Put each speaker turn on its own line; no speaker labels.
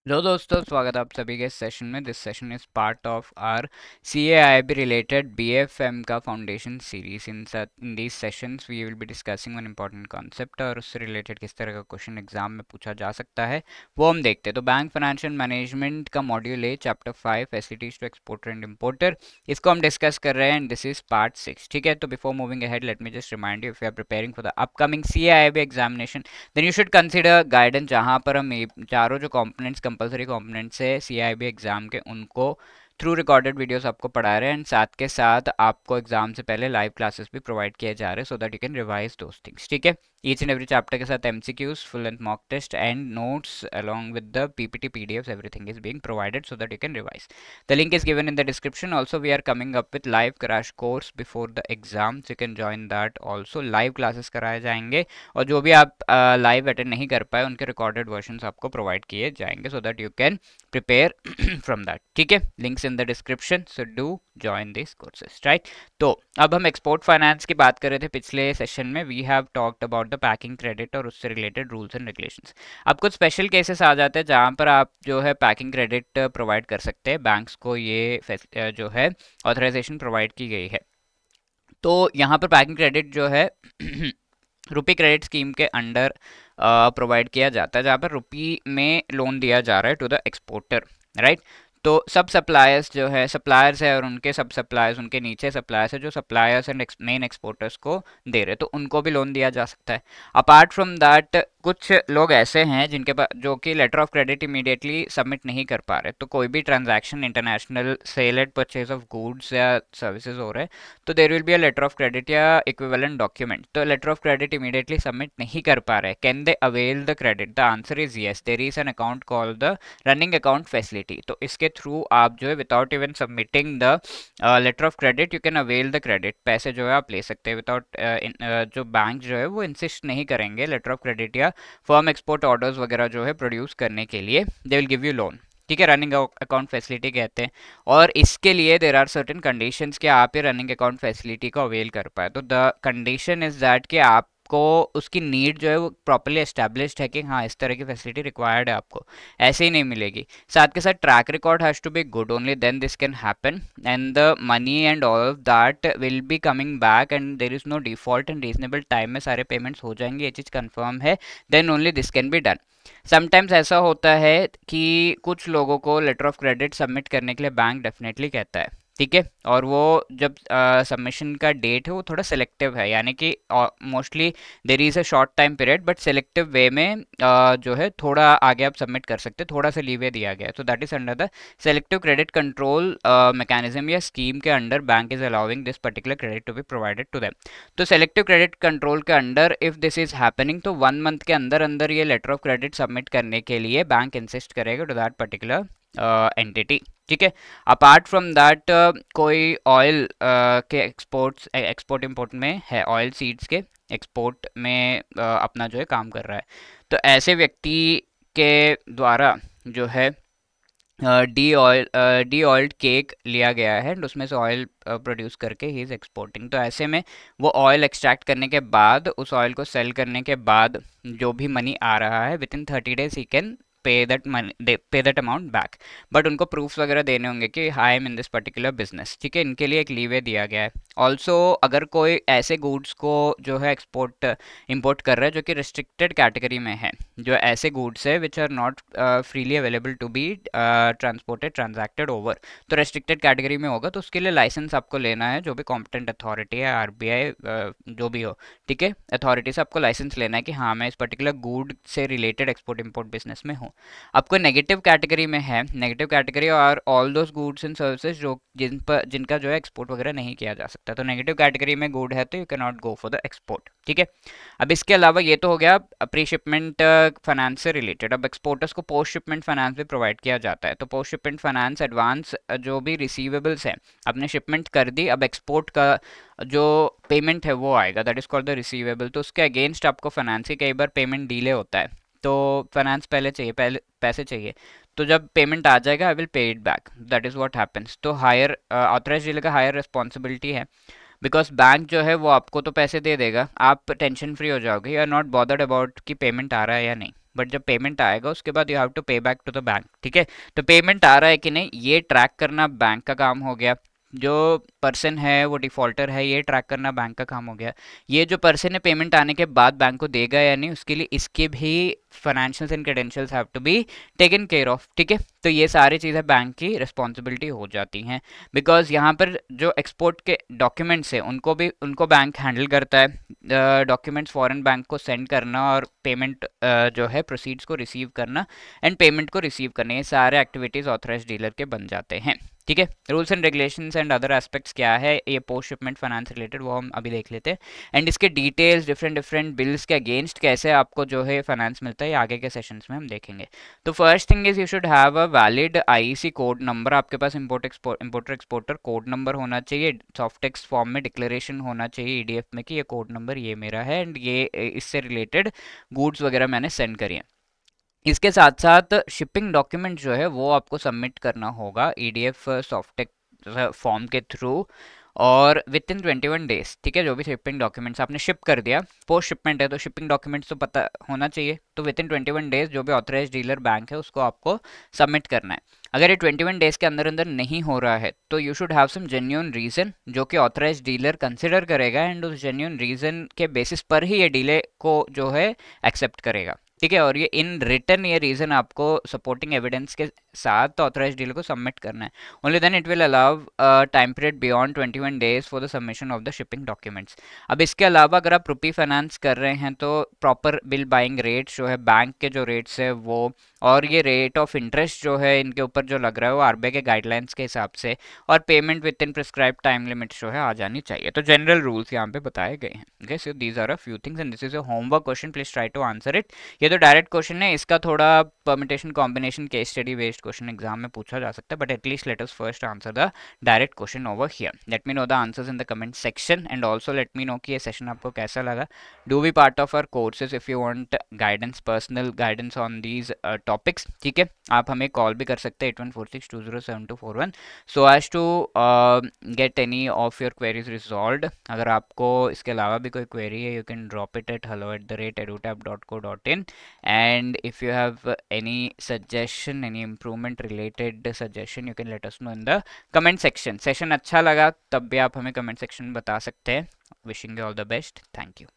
Hello दोस्तों, स्वागत है आप सभी के इस सेशन में। This session is part of our CAIB related BFM का foundation series. In these sessions we will be discussing one important concept और उससे रिलेटेड किस तरह का क्वेश्चन एग्जाम में पूछा जा सकता है वो हम देखते हैं। तो बैंक फाइनेंशियल मैनेजमेंट का module A chapter 5 facilities to exporter and importer, इसको हम डिस्कस कर रहे हैं एंड दिस इज पार्ट 6। ठीक है, तो before moving ahead let me just remind you, if you are preparing for the upcoming CAIB examination then you should consider guidance, जहाँ पर हम चारों जो कंपोनेंट्स कंपलसरी कंपोनेंट्स है CIB एग्जाम के उनको थ्रू रिकॉर्डेड वीडियोस आपको पढ़ा रहे हैं एंड साथ के साथ आपको एग्जाम से पहले लाइव क्लासेस भी प्रोवाइड किए जा रहे हैं so that you can revise those things. ठीक है, ईच एंड एवरी चैप्टर के साथ MCQs, full length mock test and notes along with the PPT PDFs, everything is being provided so that you can revise. The link is given in the description. Also we are coming up with live crash course before the exam, so you can join that also. live classes कराए जाएंगे और जो भी आप live attend नहीं कर पाए उनके रिकॉर्डेड वर्जन्स आपको प्रोवाइड किए जाएंगे सो that you can prepare from that. ठीक है, links in the description, so do join this courses, right. तो अब हम एक्सपोर्ट फाइनेंस की बात कर रहे थे पिछले सेशन में। We have talked about the packing credit और उससे रिलेटेड रूल्स एंड रेगुलेशंस। अब कुछ स्पेशल केसेस आ जाते हैं जहां पर आप जो है पैकिंग क्रेडिट प्रोवाइड कर सकते हैं, बैंक्स को ये जो है ऑथराइजेशन प्रोवाइड की गई है। तो यहाँ पर पैकिंग क्रेडिट जो है रुपी क्रेडिट स्कीम के अंडर प्रोवाइड किया जाता है, जहाँ पर रुपी में लोन दिया जा रहा है टू द एक्सपोर्टर, राइट। तो सब सप्लायर्स जो है सप्लायर्स है और उनके सब सप्लायर्स, उनके नीचे सप्लायर्स है जो सप्लायर्स एंड मेन एक्सपोर्टर्स को दे रहे, तो उनको भी लोन दिया जा सकता है। अपार्ट फ्रॉम दैट कुछ लोग ऐसे हैं जिनके पास जो कि letter of credit immediately submit नहीं कर पा रहे, तो कोई भी transaction international sale and purchase of goods या सर्विसेज हो रहे हैं तो there will be a letter of credit या इक्विवेलेंट डॉक्यूमेंट। तो letter of credit immediately submit नहीं कर पा रहे, can they avail the credit? The answer is yes, there is an account called the running account facility. तो इसके through आप जो है without even submitting the letter of credit you can avail the credit. पैसे जो है आप ले सकते हैं विदाउट जो बैंक जो है वो इंसिस्ट नहीं करेंगे लेटर ऑफ क्रेडिट या फर्म एक्सपोर्ट ऑर्डर्स वगैरह जो है प्रोड्यूस करने के लिए, they will give you loan. ठीक है, रनिंग अकाउंट फैसिलिटी कहते हैं। और इसके लिए देर आर सर्टेन कंडीशंस कि आप ये रनिंग अकाउंट फैसिलिटी को अवेल कर पाए। तो द कंडीशन इज दैट कि आपको उसकी नीड जो है वो प्रॉपर्ली एस्टेब्लिश्ड है कि हाँ इस तरह की फैसिलिटी रिक्वायर्ड है, आपको ऐसे ही नहीं मिलेगी। साथ के साथ track record has to be good, only then this can happen and the money and all of that will be coming back and there is no default and reasonable time में सारे पेमेंट्स हो जाएंगे, ये चीज़ confirm है, then only this can be done. Sometimes ऐसा होता है कि कुछ लोगों को लेटर ऑफ क्रेडिट सबमिट करने के लिए बैंक डेफिनेटली कहता है, ठीक है, और वो जब सबमिशन का डेट है वो थोड़ा सेलेक्टिव है, यानी कि mostly there is a short time period but selective way में जो है थोड़ा आगे आप सबमिट कर सकते हैं, थोड़ा सा लीवे दिया गया है। तो that is under the selective credit control mechanism या स्कीम के under bank is allowing this particular credit to be provided to them. तो सेलेक्टिव क्रेडिट कंट्रोल के under if this is happening तो 1 मंथ के अंदर अंदर ये लेटर ऑफ क्रेडिट सबमिट करने के लिए बैंक इंसिस्ट करेगा टू दैट पर्टिकुलर एंटिटी। ठीक है, अपार्ट फ्रॉम दैट कोई ऑयल के एक्सपोर्ट इम्पोर्ट में है, ऑयल सीड्स के एक्सपोर्ट में अपना जो है काम कर रहा है, तो ऐसे व्यक्ति के द्वारा जो है डी ऑयल्ड केक लिया गया है एंड उसमें से ऑयल प्रोड्यूस करके ही इज़ एक्सपोर्टिंग। तो ऐसे में वो ऑयल एक्सट्रैक्ट करने के बाद उस ऑयल को सेल करने के बाद जो भी मनी आ रहा है with in 30 days he can pay that amount back, but उनको प्रूफ्स वगैरह देने होंगे कि I am in this particular business. ठीक है, इनके लिए एक लीवे दिया गया है। ऑल्सो अगर कोई ऐसे गुड्स को जो है एक्सपोर्ट इंपोर्ट कर रहा है जो कि रिस्ट्रिक्टेड कैटेगरी में है, जो ऐसे गुड्स है which are not freely available to be transported transacted over, तो रेस्ट्रिक्टेड कैटेगरी में होगा, तो उसके लिए लाइसेंस आपको लेना है, जो भी कॉम्पिटेंट अथॉरिटी है, RBI जो भी हो, ठीक है, अथॉरिटी से आपको लाइसेंस लेना है कि हाँ मैं इस पर्टिकुलर गुड से रिलेटेड एक्सपोर्ट इंपोर्ट बिजनेस में हूँ। आपको नेगेटिव कैटेगरी में है, नेगेटिव कैटेगरी और all those goods and services जो जिनका जो है एक्सपोर्ट वगैरह नहीं किया जा सकता, तो नेगेटिव कैटेगरी में गुड है तो you can not go for the export. ठीक है, अब इसके अलावा ये तो हो गया प्री शिपमेंट फाइनेंस से रिलेटेड। अब एक्सपोर्टर्स को पोस्ट शिपमेंट फाइनेंस भी प्रोवाइड किया जाता है। तो पोस्ट शिपमेंट फाइनेंस एडवांस जो भी रिसीवेबल्स है आपने शिपमेंट कर दी, अब एक्सपोर्ट का जो पेमेंट है वो आएगा, that is called the receivable. तो उसके अगेंस्ट आपको फाइनेंस की कई बार पेमेंट डिले होता है, तो फाइनेंस पहले चाहिए, पहले पैसे चाहिए, तो जब पेमेंट आ जाएगा I will pay it back, that is what happens. तो हायर ऑथराइज्ड डीलर का हायर रिस्पॉन्सिबिलिटी है, बिकॉज बैंक जो है वो आपको तो पैसे दे देगा, आप टेंशन फ्री हो जाओगे, you are not bothered about कि पेमेंट आ रहा है या नहीं। बट जब पेमेंट आएगा उसके बाद यू हैव टू पे बैक टू द बैंक, ठीक है। तो पेमेंट आ रहा है कि नहीं ये ट्रैक करना बैंक का काम हो गया। जो पर्सन है वो डिफॉल्टर है, ये ट्रैक करना बैंक का काम हो गया। ये जो पर्सन है पेमेंट आने के बाद बैंक को देगा या नहीं, उसके लिए इसके भी financials and credentials have to be taken care of, ठीक है। तो ये सारी चीज़ें बैंक की रिस्पॉन्सिबिलिटी हो जाती हैं, बिकॉज यहाँ पर जो एक्सपोर्ट के डॉक्यूमेंट्स है उनको बैंक हैंडल करता है। डॉक्यूमेंट्स फॉरेन बैंक को सेंड करना और पेमेंट जो है प्रोसीड्स को रिसीव करना एंड पेमेंट को रिसीव करना, ये सारे एक्टिविटीज़ ऑथराइज्ड डीलर के बन जाते हैं, ठीक है। Rules and regulations and other aspects क्या है ये पोस्ट शिपमेंट फाइनेंस रिलेटेड, वो हम अभी देख लेते हैं। एंड इसके डिटेल्स डिफरेंट बिल्स के अगेंस्ट कैसे आपको जो है फाइनेंस मिलता है ये आगे के सेशंस में हम देखेंगे। तो first thing is you should have a valid IEC code number, आपके पास इंपोर्टर एक्सपोर्टर कोड नंबर होना चाहिए, सॉफ्ट टेक्स्ट फॉर्म में डिक्लेरेशन होना चाहिए ईडीएफ में कि ये कोड नंबर ये मेरा है एंड ये इससे रिलेटेड गुड्स वगैरह मैंने सेंड करी हैं। इसके साथ साथ शिपिंग डॉक्यूमेंट जो है वो आपको सबमिट करना होगा ईडीएफ सॉफ्टटेक फॉर्म के थ्रू और विद इन 21 डेज, ठीक है। जो भी शिपिंग डॉक्यूमेंट्स आपने शिप कर दिया, पोस्ट शिपमेंट है तो शिपिंग डॉक्यूमेंट्स तो पता होना चाहिए, तो विद इन 21 डेज जो भी ऑथराइज्ड डीलर बैंक है उसको आपको सबमिट करना है। अगर ये 21 डेज के अंदर अंदर नहीं हो रहा है तो you should have some genuine reason जो कि ऑथराइज्ड डीलर कंसिडर करेगा एंड उस जेन्युइन रीजन के बेसिस पर ही ये डीले को जो है एक्सेप्ट करेगा, ठीक है। और ये इन रिटर्न ये रीजन आपको सपोर्टिंग एविडेंस के साथ ऑथराइज्ड डीलर को सबमिट करना है। Only then it will allow time period beyond 21 days for the submission of the shipping documents. अब इसके अलावा अगर आप रुपी फाइनेंस कर रहे हैं तो प्रॉपर बिल बाइंग रेट जो है बैंक के जो रेट्स है वो, और ये रेट ऑफ इंटरेस्ट जो है इनके ऊपर जो लग रहा है वो आरबीआई के गाइडलाइंस के हिसाब से, और payment with in prescribe time limit जो है आ जानी चाहिए। तो जनरल रूल्स यहाँ पे बताए गए हैं। Okay, so these are a few things and this is a homework question, please try to answer it. ये तो डायरेक्ट क्वेश्चन है, इसका थोड़ा permutation combination case study based question exam में पूछा जा सकता है, but at least let us first answer the direct question over here. Let me know the answers in the comment section and also let me know कि ये सेशन आपको कैसा लगा। Do be part of our courses if you want guidance, personal guidance on these topics, ठीक है। आप हमें कॉल भी कर सकते हैं 8146207241 so as to get any of your queries resolved. अगर आपको इसके अलावा भी कोई क्वेरी है you can drop it at hello@edutap.co.in and if you have any suggestion, any improvement related suggestion, you can let us know in the comment section. Session अच्छा लगा तब भी आप हमें comment section में बता सकते हैं। Wishing you all the best. Thank you.